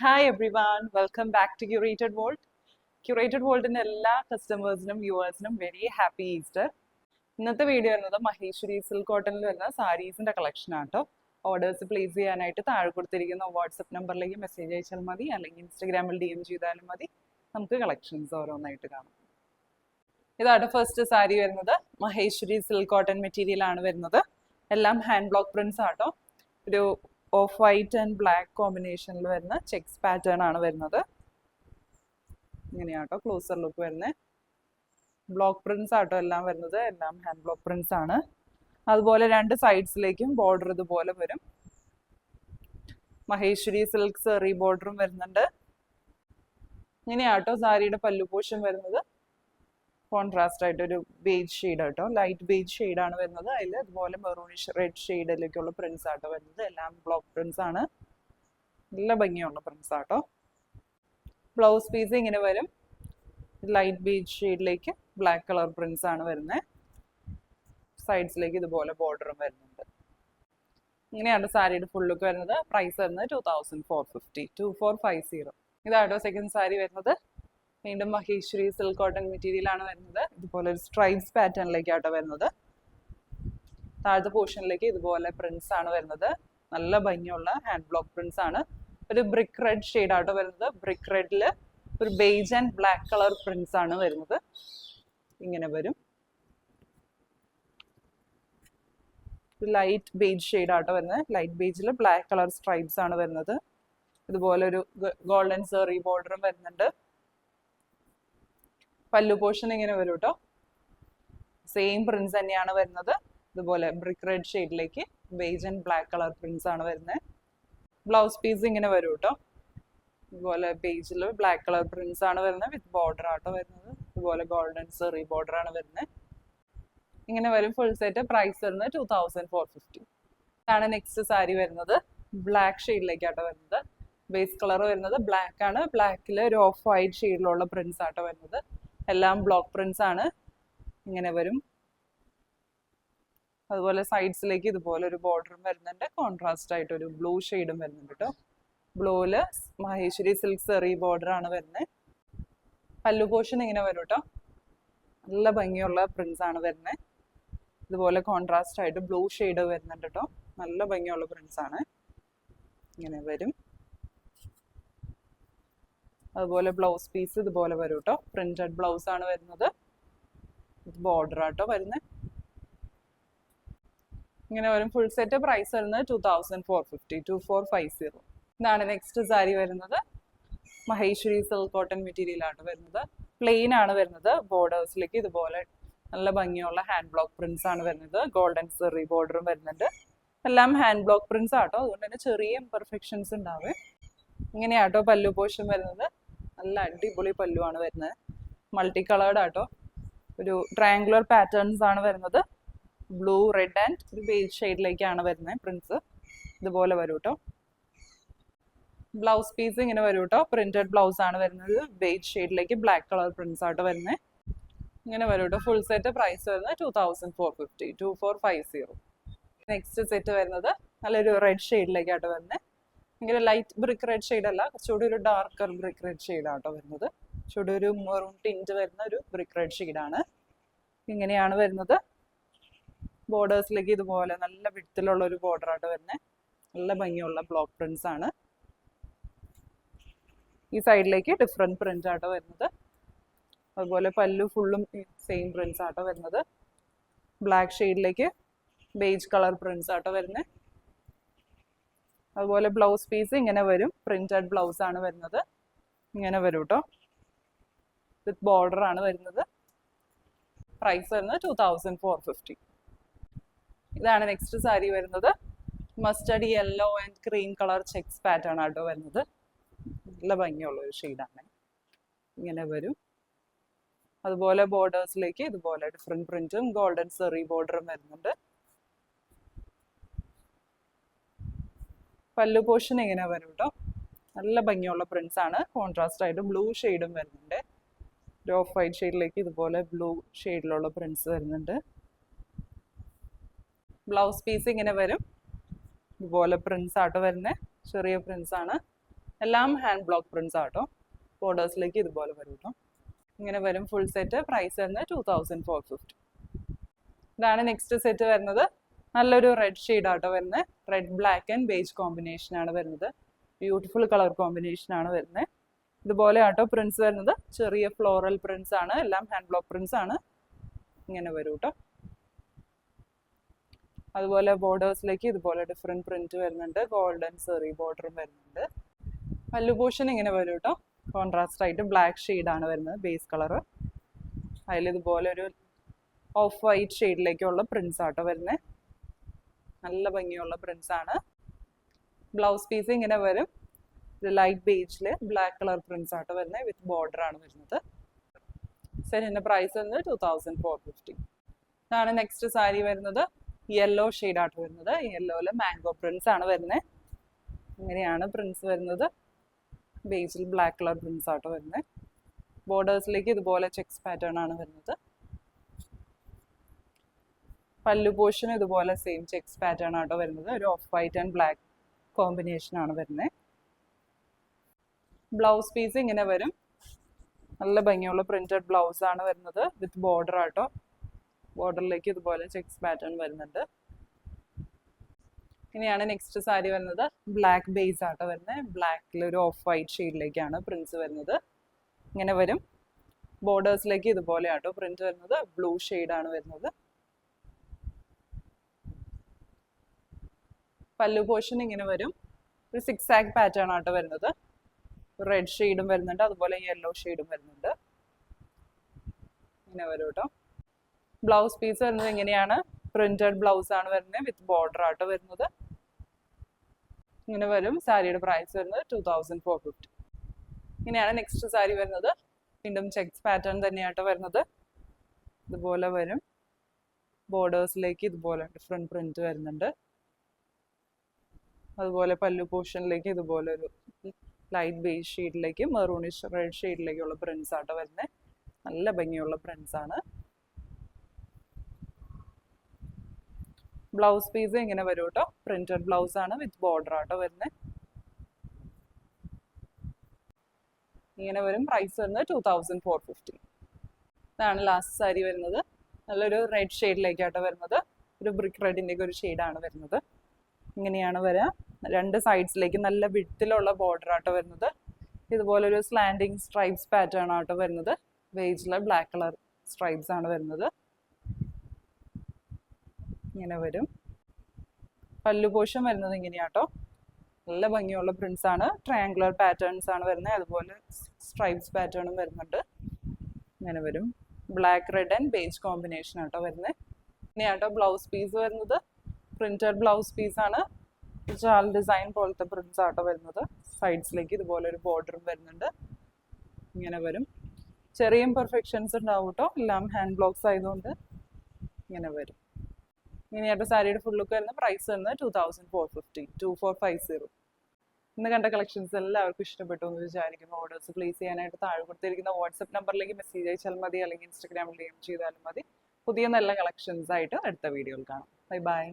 Hi everyone welcome back to curated world. Curated വേൾഡിന്റെ എല്ലാ കസ്റ്റമേഴ്സിനും വ്യൂവേഴ്സിനും വെരി ഹാപ്പി ഈസ്റ്റർ. ഇന്നത്തെ വീഡിയോ വരുന്നത് മഹേശ്വരി സിൽക്ക് കോട്ടണിൽ വരുന്ന സാരീസിന്റെ കളക്ഷൻ ആട്ടോ. ഓർഡേഴ്സ് പ്ലേസ് ചെയ്യാനായിട്ട് താഴെ കൊടുത്തിരിക്കുന്ന വാട്സപ്പ് നമ്പറിലേക്ക് മെസ്സേജ് അയച്ചാൽ മതി, അല്ലെങ്കിൽ ഇൻസ്റ്റഗ്രാമിൽ DM ചെയ്താലും മതി. നമുക്ക് കളക്ഷൻസ് ഓരോന്നായിട്ട് കാണാം. ഇതാണ് ഫസ്റ്റ് സാരി വരുന്നത്. മഹേശ്വരി സിൽക്ക് കോട്ടൺ മെറ്റീരിയൽ ആണ് വരുന്നത്. എല്ലാം ഹാൻഡ് ബ്ലോക്ക് പ്രിന്റ്സ് ആട്ടോ. ഒരു ഓഫ് വൈറ്റ് ആൻഡ് ബ്ലാക്ക് കോമ്പിനേഷനിൽ വരുന്ന ചെക്സ് പാറ്റേൺ ആണ് വരുന്നത്. ഇങ്ങനെയാട്ടോ ക്ലോസർ ലുക്ക് വരുന്നത്. ബ്ലോക്ക് പ്രിന്റ്സ് ആട്ടോ എല്ലാം വരുന്നത്. എല്ലാം ഹാൻഡ് ബ്ലോക്ക് പ്രിന്റ്സ് ആണ്. അതുപോലെ രണ്ട് സൈഡ്സിലേക്കും ബോർഡർ ഇതുപോലെ വരും. മഹേശ്വരി സിൽക്ക് സെറി ബോർഡറും വരുന്നുണ്ട്. ഇങ്ങനെയാട്ടോ സാരിയുടെ പല്ലു പോർഷൻ വരുന്നത്. കോൺട്രാസ്റ്റ് ആയിട്ട് ഒരു ബേജ് ഷെയ്ഡ് ആട്ടോ, ലൈറ്റ് ബേജ് ഷെയ്ഡ് ആണ് വരുന്നത്. അതിൽ അതുപോലെ മെറൂണിഷ് റെഡ് ഷെയ്ഡിലേക്കുള്ള പ്രിന്റ്സ് ആട്ടോ വരുന്നത്. എല്ലാം ബ്ലോക്ക് പ്രിന്റ്സ് ആണ്. നല്ല ഭംഗിയുള്ള പ്രിന്റ്സ് ആട്ടോ. ബ്ലൗസ് പീസ് ഇങ്ങനെ വരും. ലൈറ്റ് ബേജ് ഷെയ്ഡിലേക്ക് ബ്ലാക്ക് കളർ പ്രിന്റ്സ് ആണ് വരുന്നത്. സൈഡ്സിലേക്ക് ഇതുപോലെ ബോർഡറും വരുന്നുണ്ട്. ഇങ്ങനെയാണ് സാരിയുടെ ഫുൾ ലുക്ക് വരുന്നത്. പ്രൈസ് വരുന്നത് 2450, 2450. ഇതാട്ടോ സെക്കൻഡ് സാരി വരുന്നത്. വീണ്ടും മഹേശ്വരി സിൽക്ക് കോട്ടൺ മെറ്റീരിയൽ ആണ് വരുന്നത്. ഇതുപോലെ ഒരു സ്ട്രൈപ്സ് പാറ്റേണിലേക്കാട്ടോ വരുന്നത്. താഴത്തെ പോർഷനിലേക്ക് ഇതുപോലെ പ്രിന്റ്സ് ആണ് വരുന്നത്. നല്ല ഭംഗിയുള്ള ഹാൻഡ് ബ്ലോക്ക് പ്രിന്റ്സ് ആണ്. ഒരു ബ്രിക്ക് റെഡ് ഷെയ്ഡ് ആട്ടോ വരുന്നത്. ബ്രിക്ക് റെഡിൽ ഒരു beige and black colour prints ആണ് വരുന്നത്. ഇങ്ങനെ വരും. ലൈറ്റ് ബേജ് ഷെയ്ഡ് ആട്ടോ വരുന്നത്. ലൈറ്റ് ബേജിൽ ബ്ലാക്ക് കളർ സ്ട്രൈപ്സ് ആണ് വരുന്നത്. ഇതുപോലെ ഒരു ഗോൾഡൻ സെറി ബോർഡറും വരുന്നുണ്ട്. പല്ലു പോർഷൻ ഇങ്ങനെ വരും കേട്ടോ. സെയിം പ്രിന്റ്സ് തന്നെയാണ് വരുന്നത്. ഇതുപോലെ ബ്രിക്ക് റെഡ് ഷെയ്ഡിലേക്ക് beige and black colour prints ആണ് വരുന്നത്. ബ്ലൗസ് പീസ് ഇങ്ങനെ വരും കേട്ടോ. ഇതുപോലെ ബേജിൽ ബ്ലാക്ക് കളർ പ്രിന്റ്സ് ആണ് വരുന്നത്. വിത്ത് ബോർഡർ ആട്ടോ വരുന്നത്. ഇതുപോലെ ഗോൾഡൻ സെറി ബോർഡർ ആണ് വരുന്നത്. ഇങ്ങനെ വരും ഫുൾ സെറ്റ്. പ്രൈസ് വരുന്നത് 2450. ഇതാണ് നെക്സ്റ്റ് സാരി വരുന്നത്. ബ്ലാക്ക് ഷെയ്ഡിലേക്കാട്ടോ വരുന്നത്. ബേസ് കളർ വരുന്നത് ബ്ലാക്ക് ആണ്. ബ്ലാക്കിൽ ഒരു ഓഫ് വൈറ്റ് ഷെയ്ഡിലുള്ള പ്രിന്റ്സ് ആട്ടോ വരുന്നത്. എല്ലാം ബ്ലോക്ക് പ്രിന്റ്സ് ആണ്. ഇങ്ങനെ വരും. അതുപോലെ സൈഡ്സിലേക്ക് ഇതുപോലെ ഒരു ബോർഡറും വരുന്നുണ്ട്. കോൺട്രാസ്റ്റ് ആയിട്ട് ഒരു ബ്ലൂ ഷെയ്ഡും വരുന്നുണ്ട് കേട്ടോ. ബ്ലൂവില് മഹേശ്വരി സിൽക്ക് സെറി ബോർഡർ ആണ് വരുന്നത്. പല്ലു പോർഷൻ ഇങ്ങനെ വരും കേട്ടോ. നല്ല ഭംഗിയുള്ള പ്രിന്റ്സ് ആണ് വരുന്നത്. ഇതുപോലെ കോൺട്രാസ്റ്റ് ആയിട്ട് ബ്ലൂ ഷെയ്ഡ് വരുന്നുണ്ട് കേട്ടോ. നല്ല ഭംഗിയുള്ള പ്രിന്റ്സ് ആണ്. ഇങ്ങനെ വരും. അതുപോലെ ബ്ലൗസ് പീസ് ഇതുപോലെ വരും കേട്ടോ. പ്രിന്റഡ് ബ്ലൗസ് ആണ് വരുന്നത്. ബോർഡർ ആട്ടോ വരുന്നത്. ഇങ്ങനെ വരും ഫുൾ സെറ്റ്. പ്രൈസ് വരുന്നത് 2450, 2450. ഇതാണ് നെക്സ്റ്റ് സാരി വരുന്നത്. മഹേശ്വരി സിൽക്ക് കോട്ടൺ മെറ്റീരിയൽ ആണ് വരുന്നത്. പ്ലെയിൻ ആണ് വരുന്നത്. ബോർഡേഴ്സിലേക്ക് ഇതുപോലെ നല്ല ഭംഗിയുള്ള ഹാൻഡ് ബ്ലോക്ക് പ്രിന്റ്സ് ആണ് വരുന്നത്. ഗോൾഡൻ സെറി ബോർഡറും വരുന്നുണ്ട്. എല്ലാം ഹാൻഡ് ബ്ലോക്ക് പ്രിന്റ്സ് ആട്ടോ. അതുകൊണ്ട് തന്നെ ചെറിയ ഇംപെർഫെക്ഷൻസ് ഉണ്ടാവും. ഇങ്ങനെയാട്ടോ പല്ലു പോർഷൻ വരുന്നത്. നല്ല അടിപൊളി പല്ലു ആണ് വരുന്നത്. മൾട്ടി കളേർഡ് ആട്ടോ. ഒരു ട്രയാങ്കുലർ പാറ്റേൺസ് ആണ് വരുന്നത്. ബ്ലൂ, റെഡ് ആൻഡ് ഒരു ബേജ് ഷെയ്ഡിലേക്കാണ് വരുന്നത് പ്രിന്റ്സ്. ഇതുപോലെ വരും കേട്ടോ. ബ്ലൗസ് പീസ് ഇങ്ങനെ വരും കേട്ടോ. പ്രിന്റഡ് ബ്ലൗസ് ആണ് വരുന്നത്. ബേജ് ഷെയ്ഡിലേക്ക് ബ്ലാക്ക് കളർ പ്രിന്റ്സ് ആട്ടോ വരുന്നത്. ഇങ്ങനെ വരും കേട്ടോ. Full set. പ്രൈസ് വരുന്നത് 2450, 2450. നെക്സ്റ്റ് സെറ്റ് വരുന്നത് നല്ലൊരു റെഡ് ഷെയ്ഡിലേക്കാട്ടോ വരുന്നത്. ഇങ്ങനെ ലൈറ്റ് ബ്രിക്ക് റെഡ് ഷെയ്ഡ് അല്ല, കുറച്ചുകൂടി ഒരു ഡാർക്കർ ബ്രിക്ക് റെഡ് ഷെയ്ഡ് ആട്ടോ വരുന്നത്. കുറച്ചുകൂടി ഒരു മെറൂൺ ടിന്റ് വരുന്ന ഒരു ബ്രിക്ക് റെഡ് ഷെയ്ഡാണ്. ഇങ്ങനെയാണ് വരുന്നത്. ബോർഡേഴ്സിലേക്ക് ഇതുപോലെ നല്ല വിഡ്ത്തിലുള്ള ഒരു ബോർഡർ ആട്ടോ വരുന്നത്. നല്ല ഭംഗിയുള്ള ബ്ലോക്ക് പ്രിന്റ്സ് ആണ്. ഈ സൈഡിലേക്ക് ഡിഫറെന്റ് പ്രിന്റ് ആട്ടോ വരുന്നത്. അതുപോലെ പല്ലു ഫുള്ളും സെയിം പ്രിന്റ്സ് ആട്ടോ വരുന്നത്. ബ്ലാക്ക് ഷെയ്ഡിലേക്ക് ബേജ് കളർ പ്രിന്റ്സ് ആട്ടോ വരുന്നത്. അതുപോലെ ബ്ലൗസ് പീസ് ഇങ്ങനെ വരും. പ്രിന്റഡ് ബ്ലൗസ് ആണ് വരുന്നത്. ഇങ്ങനെ വരും കേട്ടോ. വിത്ത് ബോർഡർ ആണ് വരുന്നത്. പ്രൈസ് വരുന്നത് 2450. ഇതാണ് നെക്സ്റ്റ് സാരി വരുന്നത്. Mustard yellow and cream colour checks pattern ആട്ടോ വരുന്നത്. നല്ല ഭംഗിയുള്ള ഒരു ഷെയ്ഡാണ്. ഇങ്ങനെ വരും. അതുപോലെ ബോർഡേഴ്സിലേക്ക് ഇതുപോലെ ഡിഫറെന്റ് പ്രിന്റും ഗോൾഡൻ സെറി ബോർഡറും വരുന്നുണ്ട്. പല്ലു പോർഷൻ ഇങ്ങനെ വരും കേട്ടോ. നല്ല ഭംഗിയുള്ള പ്രിന്റ്സ് ആണ്. കോൺട്രാസ്റ്റ് ആയിട്ട് ബ്ലൂ ഷെയ്ഡും വരുന്നുണ്ട്. ഒരു ഓഫ് വൈറ്റ് ഷെയ്ഡിലേക്ക് ഇതുപോലെ ബ്ലൂ ഷെയ്ഡിലുള്ള പ്രിന്റ്സ് വരുന്നുണ്ട്. ബ്ലൗസ് പീസ് ഇങ്ങനെ വരും. ഇതുപോലെ പ്രിന്റ്സ് ആട്ടോ വരുന്നത്. ചെറിയ പ്രിന്റ്സ് ആണ്. എല്ലാം ഹാൻഡ് ബ്ലോക്ക് പ്രിന്റ്സ് ആട്ടോ. ബോർഡേഴ്സിലേക്ക് ഇതുപോലെ വരും കേട്ടോ. ഇങ്ങനെ വരും ഫുൾ സെറ്റ്. പ്രൈസ് വരുന്നത് 2450. ഇതാണ് നെക്സ്റ്റ് സെറ്റ് വരുന്നത്. നല്ലൊരു റെഡ് ഷെയ്ഡ് ആട്ടോ വരുന്നത്. Red black and beige combination ആണ് വരുന്നത്. ബ്യൂട്ടിഫുൾ കളർ കോമ്പിനേഷൻ ആണ് വരുന്നത്. ഇതുപോലെ ആട്ടോ പ്രിന്റ്സ് വരുന്നത്. ചെറിയ ഫ്ലോറൽ പ്രിന്റ്സ് ആണ്. എല്ലാം ഹാൻഡ് ബ്ലോക്ക് പ്രിന്റ്സ് ആണ്. ഇങ്ങനെ വരും കേട്ടോ. അതുപോലെ ബോർഡേഴ്സിലേക്ക് ഇതുപോലെ ഡിഫറെന്റ് പ്രിന്റ് വരുന്നുണ്ട്. ഗോൾഡൻ സെറി ബോർഡറും വരുന്നുണ്ട്. പല്ലു പോർഷൻ ഇങ്ങനെ വരും കേട്ടോ. കോൺട്രാസ്റ്റ് ആയിട്ട് ബ്ലാക്ക് ഷെയ്ഡ് ആണ് വരുന്നത് ബേസ് കളർ. അതിൽ ഇതുപോലെ ഒരു ഓഫ് വൈറ്റ് ഷെയ്ഡിലേക്കുള്ള പ്രിന്റ്സ് ആട്ടോ വരുന്നത്. നല്ല ഭംഗിയുള്ള പ്രിന്റ്സ് ആണ്. ബ്ലൗസ് പീസ് ഇങ്ങനെ വരും. ലൈറ്റ് ബേജില് ബ്ലാക്ക് കളർ പ്രിന്റ്സ് ആട്ടോ വരുന്നത്. വിത്ത് ബോർഡർ ആണ് വരുന്നത്. സെറ്റിന്റെ പ്രൈസ് വരുന്നത് 2450. ഇതാണ് നെക്സ്റ്റ് സാരി വരുന്നത്. യെല്ലോ ഷെയ്ഡ് ആട്ടോ വരുന്നത്. യെല്ലോയില് മാംഗോ പ്രിന്റ്സ് ആണ് വരുന്നത്. ഇങ്ങനെയാണ് പ്രിന്റ്സ് വരുന്നത്. ബേസിൽ ബ്ലാക്ക് കളർ പ്രിന്റ്സ് ആട്ടോ വരുന്നത്. ബോർഡേഴ്സിലേക്ക് ഇതുപോലെ ചെക്സ് പാറ്റേൺ ആണ് വരുന്നത്. പല്ലു പോർഷൻ ഇതുപോലെ സെയിം ചെക്സ് പാറ്റേൺ ആട്ടോ വരുന്നത്. ഒരു of white and black combination ആണ് വരുന്നത്. ബ്ലൗസ് പീസ് ഇങ്ങനെ വരും. നല്ല ഭംഗിയുള്ള പ്രിന്റഡ് ബ്ലൗസ് ആണ് വരുന്നത്. വിത്ത് ബോർഡർ ആട്ടോ. ബോർഡറിലേക്ക് ഇതുപോലെ ചെക്സ് പാറ്റേൺ വരുന്നുണ്ട്. ഇനിയാണ് നെക്സ്റ്റ് സാരി വരുന്നത്. ബ്ലാക്ക് ബേസ് ആട്ടോ വരുന്നത്. ബ്ലാക്കിൽ ഒരു ഓഫ് വൈറ്റ് ഷെയ്ഡിലേക്കാണ് പ്രിന്റ്സ് വരുന്നത്. ഇങ്ങനെ വരും. ബോർഡേഴ്സിലേക്ക് ഇതുപോലെ ആട്ടോ പ്രിന്റ് വരുന്നത്. ബ്ലൂ ഷെയ്ഡ് ആണ് വരുന്നത്. പല്ലു പോർഷൻ ഇങ്ങനെ വരും. ഒരു 6 ആഗ് പാറ്റേൺ ആട്ടോ വരുന്നത്. റെഡ് ഷെയ്ഡും വരുന്നുണ്ട്. അതുപോലെ യെല്ലോ ഷെയ്ഡും വരുന്നുണ്ട്. ഇങ്ങനെ വരും കേട്ടോ. ബ്ലൗസ് പീസ് വരുന്നത് ഇങ്ങനെയാണ്. പ്രിന്റഡ് ബ്ലൗസ് ആണ് വരുന്നത്. വിത്ത് ബോർഡർ ആട്ടോ വരുന്നത്. ഇങ്ങനെ വരും. സാരിയുടെ പ്രൈസ് വരുന്നത് 2450. ഇങ്ങനെയാണ് നെക്സ്റ്റ് സാരി വരുന്നത്. വീണ്ടും ചെക്സ് പാറ്റേൺ തന്നെയാട്ടോ വരുന്നത്. ഇതുപോലെ വരും. ബോർഡേഴ്സിലേക്ക് ഇതുപോലെ ഡിഫറെന്റ് പ്രിന്റ് വരുന്നുണ്ട്. അതുപോലെ പല്ലു പോർഷനിലേക്ക് ഇതുപോലെ ഒരു ലൈറ്റ് ബേസ് ഷെയ്ഡിലേക്ക് മെറൂണിഷ് റെഡ് ഷെയ്ഡിലേക്കുള്ള പ്രിന്റ്സ് ആട്ടോ വരുന്നത്. നല്ല ഭംഗിയുള്ള പ്രിന്റ്സ് ആണ്. ബ്ലൗസ് പീസ് ഇങ്ങനെ വരും കേട്ടോ. പ്രിന്റഡ് ബ്ലൗസ് ആണ്. വിത്ത് ബോർഡർ ആട്ടോ വരുന്നത്. ഇങ്ങനെ വരും. പ്രൈസ് വരുന്നത് 2450. ഇതാണ് ലാസ്റ്റ് സാരി വരുന്നത്. നല്ലൊരു റെഡ് ഷെയ്ഡിലേക്കാട്ടോ വരുന്നത്. ഒരു ബ്രിക്ക് റെഡിന്റെ ഒക്കെ ഒരു ഷെയ്ഡാണ് വരുന്നത്. ഇങ്ങനെയാണ് വരിക. രണ്ട് സൈഡ്സിലേക്ക് നല്ല വിഡ്ത്തിലുള്ള ബോർഡർ ആട്ടോ വരുന്നത്. ഇതുപോലെ ഒരു സ്ലാൻഡിങ് സ്ട്രൈപ്സ് പാറ്റേൺ ആട്ടോ വരുന്നത്. ബേജിലെ ബ്ലാക്ക് കളർ സ്ട്രൈപ്സ് ആണ് വരുന്നത്. ഇങ്ങനെ വരും. പല്ലു പോർഷൻ വരുന്നത് ഇങ്ങനെയാട്ടോ. നല്ല ഭംഗിയുള്ള പ്രിന്റ്സ് ആണ്. ട്രയാങ്കുലർ പാറ്റേൺസ് ആണ് വരുന്നത്. അതുപോലെ സ്ട്രൈപ്സ് പാറ്റേണും വരുന്നുണ്ട്. ഇങ്ങനെ വരും. Black red and beige combination ആട്ടോ വരുന്നത്. ഇനിയാട്ടോ ബ്ലൗസ് പീസ് വരുന്നത്. പ്രിന്റഡ് ബ്ലൗസ് പീസ് ആണ്. ജാൽ ഡിസൈൻ പോലത്തെ പ്രിന്റ്സ് ആട്ടോ വരുന്നത്. സൈഡ്സിലേക്ക് ഇതുപോലെ ഒരു ബോർഡറും വരുന്നുണ്ട്. ഇങ്ങനെ വരും. ചെറിയ ഇംപെർഫെക്ഷൻസ് ഉണ്ടാവും കേട്ടോ. എല്ലാം ഹാൻഡ് ബ്ലോക്സ് ആയതുകൊണ്ട് ഇങ്ങനെ വരും. ഇങ്ങനെയായിട്ട് സാരിയുടെ ഫുൾ ലുക്ക് വരുന്ന പ്രൈസ് വരുന്നത് 2450. 2450. ഇന്ന് കണ്ട കളക്ഷൻസ് എല്ലാവർക്കും ഇഷ്ടപ്പെട്ടു എന്ന് വിചാരിക്കുന്നു. ഓർഡേഴ്സ് പ്ലേസ് ചെയ്യാനായിട്ട് താഴെ കൊടുത്തിരിക്കുന്ന വാട്സ്ആപ്പ് നമ്പറിലേക്ക് മെസ്സേജ് അയച്ചാൽ മതി. അല്ലെങ്കിൽ ഇൻസ്റ്റാഗ്രാമിൽ DM ചെയ്താലും മതി. പുതിയ നല്ല കളക്ഷൻസ് ആയിട്ട് അടുത്ത വീഡിയോയിൽ കാണാം. Bye bye.